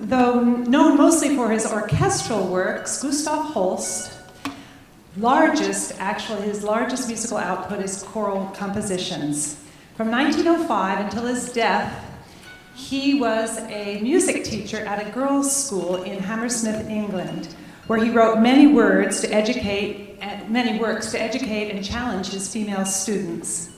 though known mostly for his orchestral works, Gustav Holst, his largest musical output is choral compositions. From 1905 until his death, he was a music teacher at a girls' school in Hammersmith, England, where he wrote many works to educate and challenge his female students.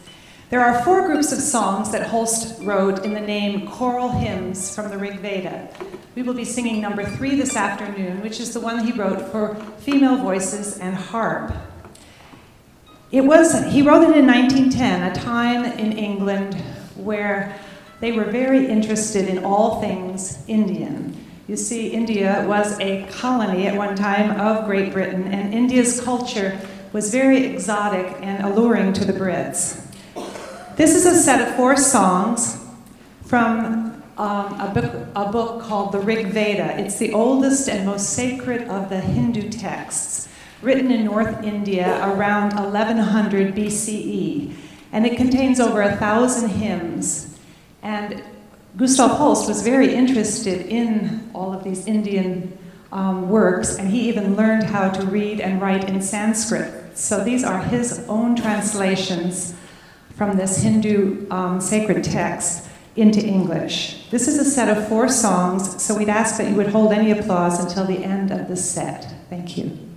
There are 4 groups of songs that Holst wrote in the name Choral Hymns from the Rig Veda. We will be singing number 3 this afternoon, which is the one he wrote for female voices and harp. He wrote it in 1910, a time in England where they were very interested in all things Indian. You see, India was a colony at one time of Great Britain, and India's culture was very exotic and alluring to the Brits. This is a set of 4 songs from a book called the Rig Veda. It's the oldest and most sacred of the Hindu texts, written in North India around 1100 BCE, and it contains over 1,000 hymns. And Gustav Holst was very interested in all of these Indian works, and he even learned how to read and write in Sanskrit. So these are his own translations from this Hindu sacred text into English. This is a set of 4 songs, so we'd ask that you would hold any applause until the end of this set. Thank you.